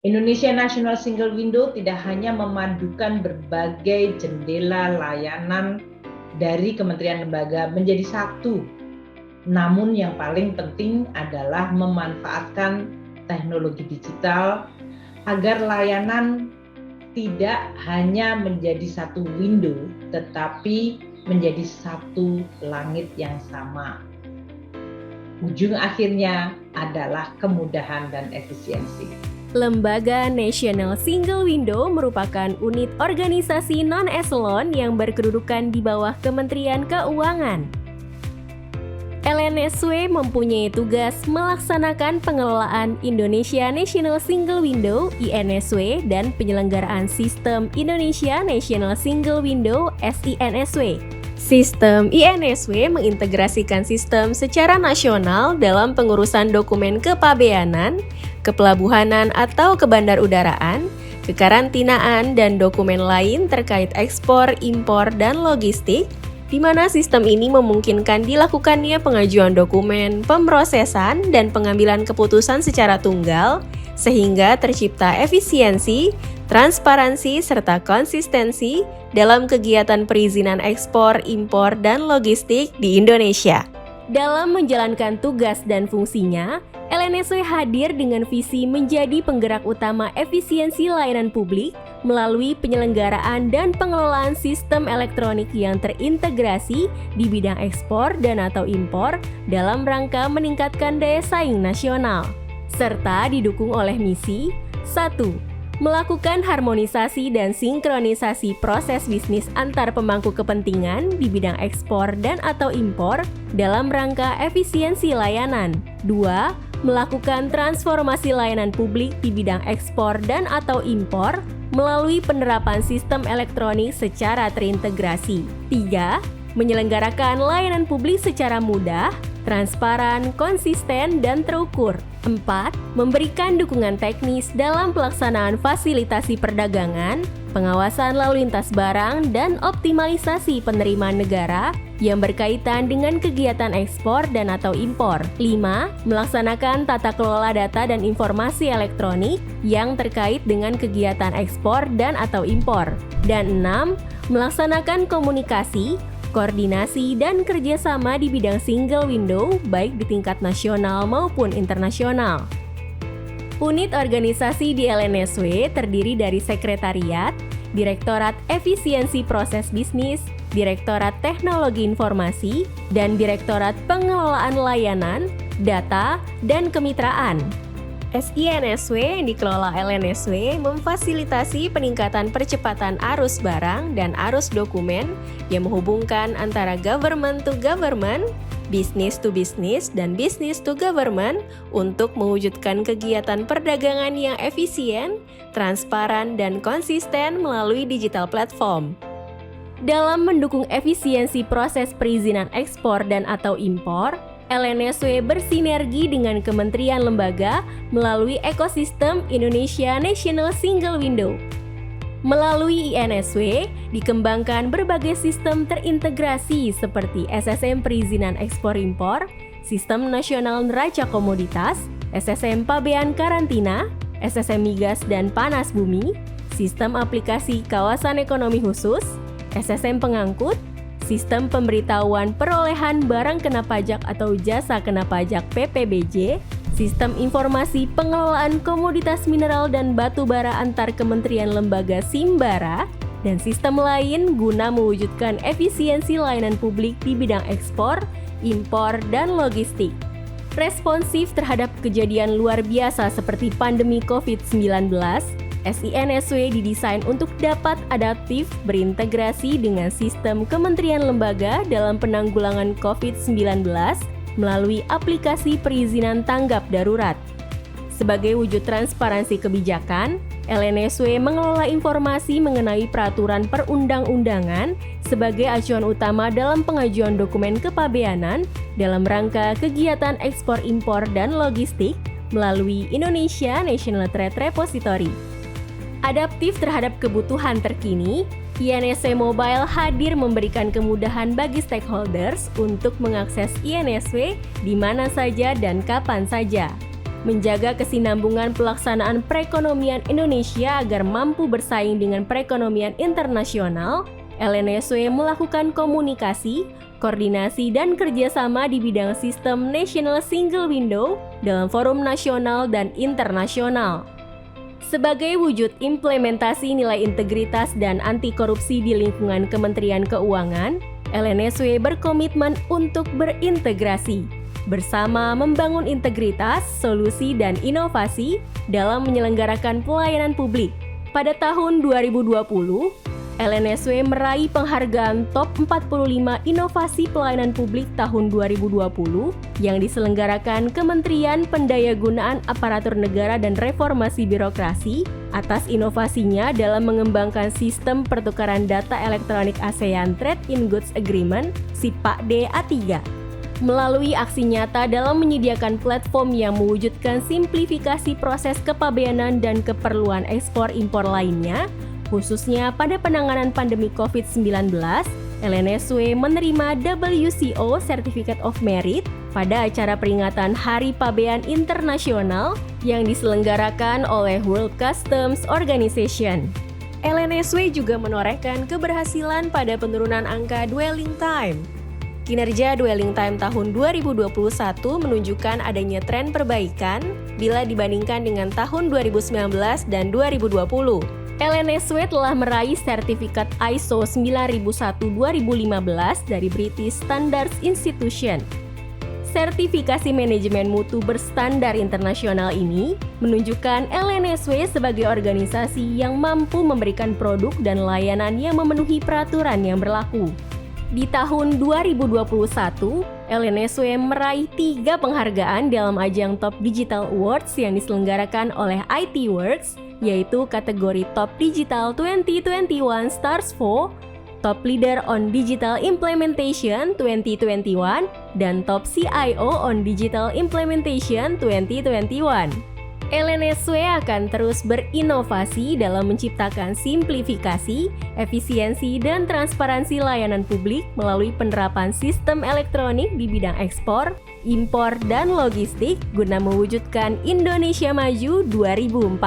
Indonesia National Single Window tidak hanya memadukan berbagai jendela layanan dari kementerian lembaga menjadi satu, namun yang paling penting adalah memanfaatkan teknologi digital agar layanan tidak hanya menjadi satu window, tetapi menjadi satu langit yang sama. Ujung akhirnya adalah kemudahan dan efisiensi. Lembaga National Single Window merupakan unit organisasi non-eselon yang berkedudukan di bawah Kementerian Keuangan. LNSW mempunyai tugas melaksanakan pengelolaan Indonesia National Single Window (INSW) dan penyelenggaraan sistem Indonesia National Single Window (SINSW). Sistem INSW mengintegrasikan sistem secara nasional dalam pengurusan dokumen kepabeanan, kepelabuhanan atau kebandarudaraan, kekarantinaan, dan dokumen lain terkait ekspor, impor, dan logistik, di mana sistem ini memungkinkan dilakukannya pengajuan dokumen, pemrosesan, dan pengambilan keputusan secara tunggal, sehingga tercipta efisiensi, transparansi, serta konsistensi dalam kegiatan perizinan ekspor, impor, dan logistik di Indonesia. Dalam menjalankan tugas dan fungsinya, LNSW hadir dengan visi menjadi penggerak utama efisiensi layanan publik melalui penyelenggaraan dan pengelolaan sistem elektronik yang terintegrasi di bidang ekspor dan atau impor dalam rangka meningkatkan daya saing nasional, serta didukung oleh misi 1. Melakukan harmonisasi dan sinkronisasi proses bisnis antar pemangku kepentingan di bidang ekspor dan atau impor dalam rangka efisiensi layanan. 2. Melakukan transformasi layanan publik di bidang ekspor dan atau impor melalui penerapan sistem elektronik secara terintegrasi. 3. Menyelenggarakan layanan publik secara mudah, transparan, konsisten, dan terukur. 4. Memberikan dukungan teknis dalam pelaksanaan fasilitasi perdagangan, pengawasan lalu lintas barang, dan optimalisasi penerimaan negara yang berkaitan dengan kegiatan ekspor dan atau impor. 5. Melaksanakan tata kelola data dan informasi elektronik yang terkait dengan kegiatan ekspor dan atau impor. Dan 6. Melaksanakan komunikasi, koordinasi, dan kerjasama di bidang single window baik di tingkat nasional maupun internasional. Unit organisasi di LNSW terdiri dari Sekretariat, Direktorat Efisiensi Proses Bisnis, Direktorat Teknologi Informasi, dan Direktorat Pengelolaan Layanan, Data, dan Kemitraan. SINSW yang dikelola LNSW memfasilitasi peningkatan percepatan arus barang dan arus dokumen yang menghubungkan antara government to government, business to business, dan business to government untuk mewujudkan kegiatan perdagangan yang efisien, transparan, dan konsisten melalui digital platform. Dalam mendukung efisiensi proses perizinan ekspor dan atau impor, LNSW bersinergi dengan kementerian lembaga melalui ekosistem Indonesia National Single Window. Melalui INSW, dikembangkan berbagai sistem terintegrasi seperti SSM Perizinan Ekspor Impor, Sistem Nasional Neraca Komoditas, SSM Pabean Karantina, SSM Migas dan Panas Bumi, Sistem Aplikasi Kawasan Ekonomi Khusus, SSM Pengangkut, Sistem Pemberitahuan Perolehan Barang Kena Pajak atau Jasa Kena Pajak PPBJ, Sistem Informasi Pengelolaan Komoditas Mineral dan Batu Bara antar Kementerian Lembaga Simbara, dan sistem lain guna mewujudkan efisiensi layanan publik di bidang ekspor, impor, dan logistik. Responsif terhadap kejadian luar biasa seperti pandemi COVID-19, SINSW didesain untuk dapat adaptif berintegrasi dengan sistem kementerian lembaga dalam penanggulangan COVID-19 melalui aplikasi perizinan tanggap darurat. Sebagai wujud transparansi kebijakan, LNSW mengelola informasi mengenai peraturan perundang-undangan sebagai acuan utama dalam pengajuan dokumen kepabeanan dalam rangka kegiatan ekspor impor dan logistik melalui Indonesia National Trade Repository. Adaptif terhadap kebutuhan terkini, INSW Mobile hadir memberikan kemudahan bagi stakeholders untuk mengakses INSW di mana saja dan kapan saja. menjaga kesinambungan pelaksanaan perekonomian Indonesia agar mampu bersaing dengan perekonomian internasional, LNSW melakukan komunikasi, koordinasi, dan kerjasama di bidang sistem National Single Window dalam forum nasional dan internasional. Sebagai wujud implementasi nilai integritas dan anti korupsi di lingkungan Kementerian Keuangan, LNSW berkomitmen untuk berintegrasi, bersama membangun integritas, solusi, dan inovasi dalam menyelenggarakan pelayanan publik. Pada tahun 2020, LNSW meraih penghargaan Top 45 Inovasi Pelayanan Publik tahun 2020 yang diselenggarakan Kementerian Pendayagunaan Aparatur Negara dan Reformasi Birokrasi atas inovasinya dalam mengembangkan sistem pertukaran data elektronik ASEAN Trade in Goods Agreement (SIPAD A3). Melalui aksi nyata dalam menyediakan platform yang mewujudkan simplifikasi proses kepabeanan dan keperluan ekspor-impor lainnya, khususnya pada penanganan pandemi COVID-19, LNSW menerima WCO Certificate of Merit pada acara peringatan Hari Pabean Internasional yang diselenggarakan oleh World Customs Organization. LNSW juga menorehkan keberhasilan pada penurunan angka dwelling time. Kinerja dwelling time tahun 2021 menunjukkan adanya tren perbaikan bila dibandingkan dengan tahun 2019 dan 2020. LNSW telah meraih sertifikat ISO 9001:2015 dari British Standards Institution. Sertifikasi manajemen mutu berstandar internasional ini menunjukkan LNSW sebagai organisasi yang mampu memberikan produk dan layanan yang memenuhi peraturan yang berlaku. Di tahun 2021, LNSW meraih 3 penghargaan dalam ajang Top Digital Awards yang diselenggarakan oleh IT Works, yaitu kategori Top Digital 2021 Stars 4, Top Leader on Digital Implementation 2021, dan Top CIO on Digital Implementation 2021. LNSW akan terus berinovasi dalam menciptakan simplifikasi, efisiensi, dan transparansi layanan publik melalui penerapan sistem elektronik di bidang ekspor, impor, dan logistik guna mewujudkan Indonesia Maju 2045.